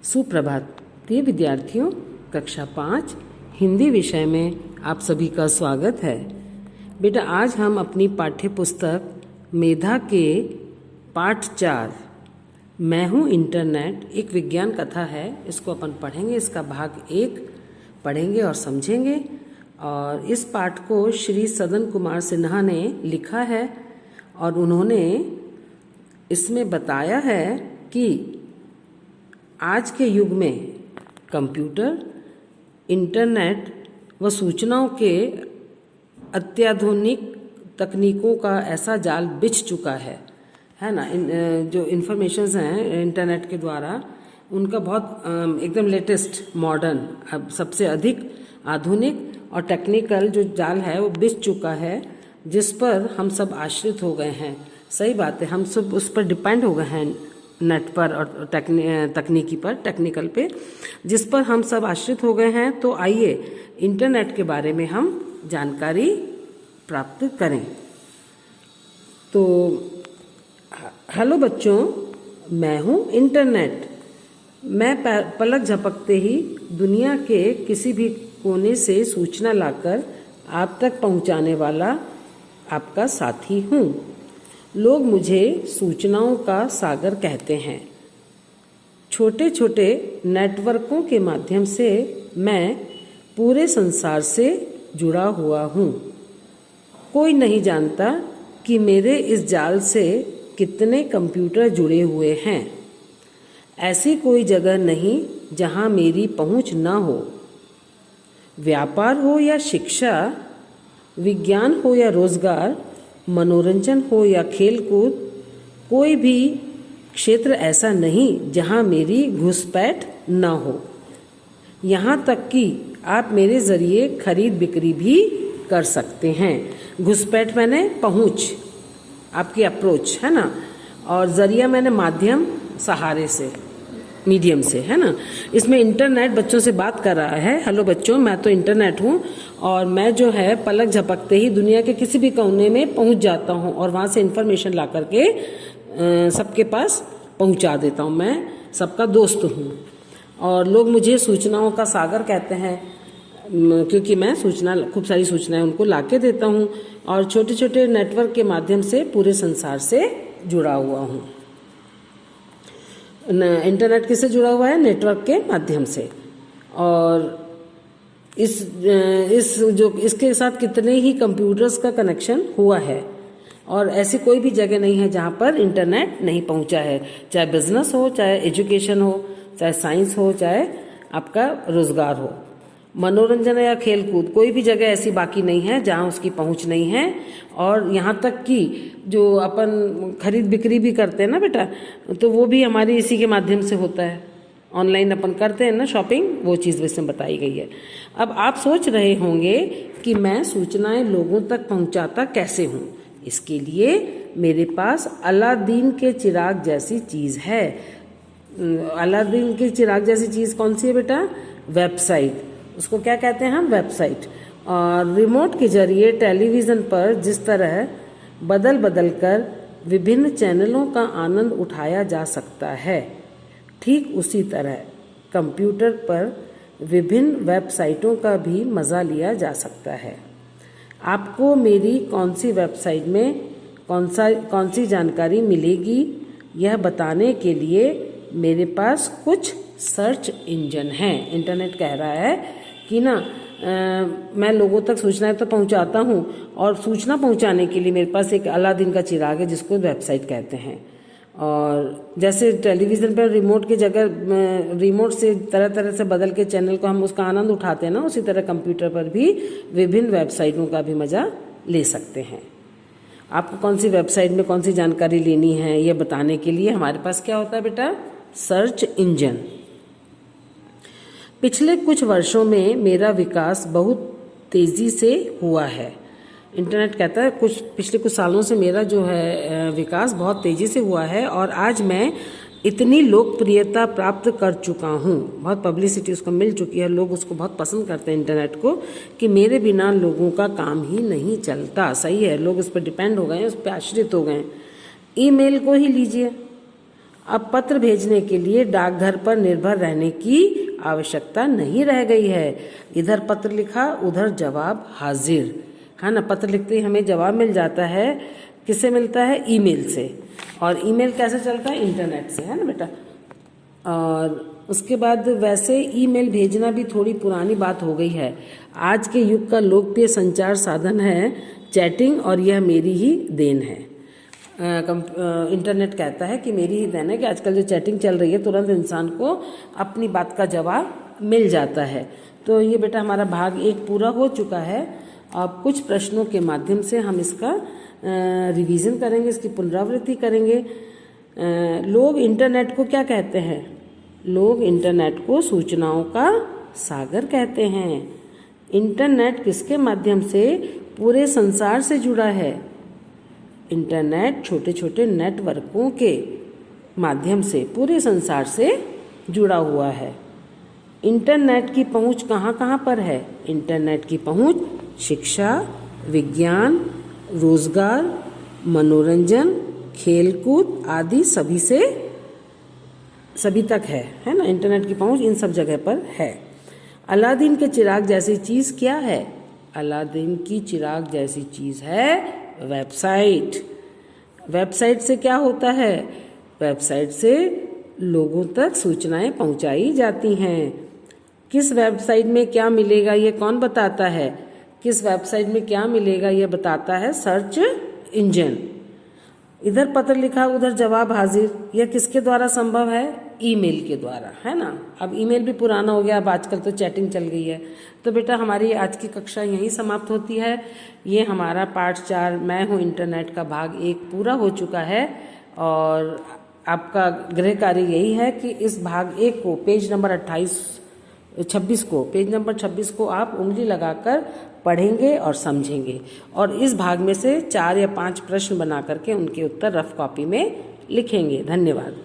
सुप्रभात प्रिय विद्यार्थियों, कक्षा 5 हिंदी विषय में आप सभी का स्वागत है। बेटा, आज हम अपनी पाठ्य पुस्तक मेधा के पाठ 4 मैं हूँ इंटरनेट एक विज्ञान कथा है, इसको अपन पढ़ेंगे। इसका भाग 1 पढ़ेंगे और समझेंगे। और इस पाठ को श्री सदन कुमार सिन्हा ने लिखा है और उन्होंने इसमें बताया है कि आज के युग में कंप्यूटर, इंटरनेट व सूचनाओं के अत्याधुनिक तकनीकों का ऐसा जाल बिछ चुका है ना। जो इन्फॉर्मेशंस हैं इंटरनेट के द्वारा, उनका बहुत एकदम लेटेस्ट मॉडर्न, अब सबसे अधिक आधुनिक और टेक्निकल जो जाल है वो बिछ चुका है, जिस पर हम सब आश्रित हो गए हैं। सही बात है, हम सब उस पर डिपेंड हो गए हैं, नेट पर और तकनीकी पर, टेक्निकल पे, जिस पर हम सब आश्रित हो गए हैं। तो आइए इंटरनेट के बारे में हम जानकारी प्राप्त करें। तो हेलो बच्चों, मैं हूँ इंटरनेट। मैं पलक झपकते ही दुनिया के किसी भी कोने से सूचना लाकर आप तक पहुँचाने वाला आपका साथी हूँ। लोग मुझे सूचनाओं का सागर कहते हैं। छोटे छोटे नेटवर्कों के माध्यम से मैं पूरे संसार से जुड़ा हुआ हूँ। कोई नहीं जानता कि मेरे इस जाल से कितने कंप्यूटर जुड़े हुए हैं। ऐसी कोई जगह नहीं जहाँ मेरी पहुँच ना हो। व्यापार हो या शिक्षा, विज्ञान हो या रोजगार, मनोरंजन हो या खेलकूद, कोई भी क्षेत्र ऐसा नहीं जहां मेरी घुसपैठ न हो। यहाँ तक कि आप मेरे ज़रिए खरीद बिक्री भी कर सकते हैं। घुसपैठ मैंने पहुँच, आपकी अप्रोच है ना, और ज़रिया मैंने माध्यम, सहारे से, मीडियम से, है ना। इसमें इंटरनेट बच्चों से बात कर रहा है। हेलो बच्चों, मैं तो इंटरनेट हूँ और मैं जो है पलक झपकते ही दुनिया के किसी भी कोने में पहुँच जाता हूँ और वहाँ से इन्फॉर्मेशन ला करके सबके पास पहुँचा देता हूँ। मैं सबका दोस्त हूँ और लोग मुझे सूचनाओं का सागर कहते हैं, क्योंकि मैं खूब सारी सूचनाएं उनको ला के देता हूँ और छोटे छोटे नेटवर्क के माध्यम से पूरे संसार से जुड़ा हुआ हूँ। इंटरनेट किससे जुड़ा हुआ है? नेटवर्क के माध्यम से। और इसके साथ कितने ही कंप्यूटर्स का कनेक्शन हुआ है और ऐसी कोई भी जगह नहीं है जहाँ पर इंटरनेट नहीं पहुँचा है। चाहे बिजनेस हो, चाहे एजुकेशन हो, चाहे साइंस हो, चाहे आपका रोजगार हो, मनोरंजन या खेलकूद, कोई भी जगह ऐसी बाकी नहीं है जहाँ उसकी पहुँच नहीं है। और यहाँ तक कि जो अपन खरीद बिक्री भी करते हैं ना बेटा, तो वो भी हमारी इसी के माध्यम से होता है। ऑनलाइन अपन करते हैं ना शॉपिंग, वो चीज़ इसमें बताई गई है। अब आप सोच रहे होंगे कि मैं सूचनाएं लोगों तक पहुँचाता कैसे हूँ। इसके लिए मेरे पास अलादीन के चिराग जैसी चीज़ है। अलादीन के चिराग जैसी चीज़ कौन सी है बेटा? वेबसाइट। उसको क्या कहते हैं हम? वेबसाइट। और रिमोट के जरिए टेलीविज़न पर जिस तरह बदल बदल कर विभिन्न चैनलों का आनंद उठाया जा सकता है, ठीक उसी तरह कंप्यूटर पर विभिन्न वेबसाइटों का भी मज़ा लिया जा सकता है। आपको मेरी कौन सी वेबसाइट में कौन सी जानकारी मिलेगी, यह बताने के लिए मेरे पास कुछ सर्च इंजन हैं। इंटरनेट कह रहा है कि ना मैं लोगों तक सूचनाएं तो पहुंचाता हूं और सूचना पहुंचाने के लिए मेरे पास एक अलादीन का चिराग है जिसको वेबसाइट कहते हैं। और जैसे टेलीविज़न पर रिमोट की जगह रिमोट से तरह तरह से बदल के चैनल को हम उसका आनंद उठाते हैं ना, उसी तरह कंप्यूटर पर भी विभिन्न वेबसाइटों का भी मज़ा ले सकते हैं। आपको कौन सी वेबसाइट में कौन सी जानकारी लेनी है, ये बताने के लिए हमारे पास क्या होता है बेटा? Search engine. पिछले कुछ वर्षों में मेरा विकास बहुत तेज़ी से हुआ है। इंटरनेट कहता है पिछले कुछ सालों से मेरा जो है विकास बहुत तेज़ी से हुआ है और आज मैं इतनी लोकप्रियता प्राप्त कर चुका हूँ, बहुत पब्लिसिटी उसको मिल चुकी है, लोग उसको बहुत पसंद करते हैं इंटरनेट को, कि मेरे बिना लोगों का काम ही नहीं चलता। सही है, लोग उस पर डिपेंड हो गए हैं, उस पर आश्रित हो गए हैं। ईमेल को ही लीजिए, अब पत्र भेजने के लिए डाकघर पर निर्भर रहने की आवश्यकता नहीं रह गई है। इधर पत्र लिखा, उधर जवाब हाजिर, है ना। पत्र लिखते ही हमें जवाब मिल जाता है, किससे मिलता है? ईमेल से। और ईमेल कैसे चलता है? इंटरनेट से, है ना बेटा। और उसके बाद वैसे ईमेल भेजना भी थोड़ी पुरानी बात हो गई है। आज के युग का लोकप्रिय संचार साधन है चैटिंग, और यह मेरी ही देन है। इंटरनेट कहता है कि मेरी ही देन है कि आजकल जो चैटिंग चल रही है, तुरंत इंसान को अपनी बात का जवाब मिल जाता है। तो ये बेटा हमारा भाग 1 पूरा हो चुका है। अब कुछ प्रश्नों के माध्यम से हम इसका रिवीजन करेंगे, इसकी पुनरावृत्ति करेंगे। लोग इंटरनेट को क्या कहते हैं? लोग इंटरनेट को सूचनाओं का सागर कहते हैं। इंटरनेट किसके माध्यम से पूरे संसार से जुड़ा है? इंटरनेट छोटे छोटे नेटवर्कों के माध्यम से पूरे संसार से जुड़ा हुआ है। इंटरनेट की पहुंच कहाँ कहाँ पर है? इंटरनेट की पहुंच शिक्षा, विज्ञान, रोजगार, मनोरंजन, खेलकूद आदि सभी तक है ना। इंटरनेट की पहुंच इन सब जगह पर है। अलादीन के चिराग जैसी चीज़ क्या है? अलादीन की चिराग जैसी चीज़ है वेबसाइट। वेबसाइट से क्या होता है? वेबसाइट से लोगों तक सूचनाएं पहुंचाई जाती हैं। किस वेबसाइट में क्या मिलेगा ये कौन बताता है? किस वेबसाइट में क्या मिलेगा ये बताता है सर्च इंजन। इधर पत्र लिखा, उधर जवाब हाजिर, यह किसके द्वारा संभव है? ईमेल के द्वारा, है ना। अब ईमेल भी पुराना हो गया, अब आजकल तो चैटिंग चल गई है। तो बेटा हमारी आज की कक्षा यहीं समाप्त होती है। ये हमारा पार्ट 4 मैं हूँ इंटरनेट का भाग 1 पूरा हो चुका है। और आपका गृह कार्य यही है कि इस भाग 1 को पेज नंबर 26 को आप उंगली लगाकर पढ़ेंगे और समझेंगे, और इस भाग में से 4 या 5 प्रश्न बना करके उनके उत्तर रफ कॉपी में लिखेंगे। धन्यवाद।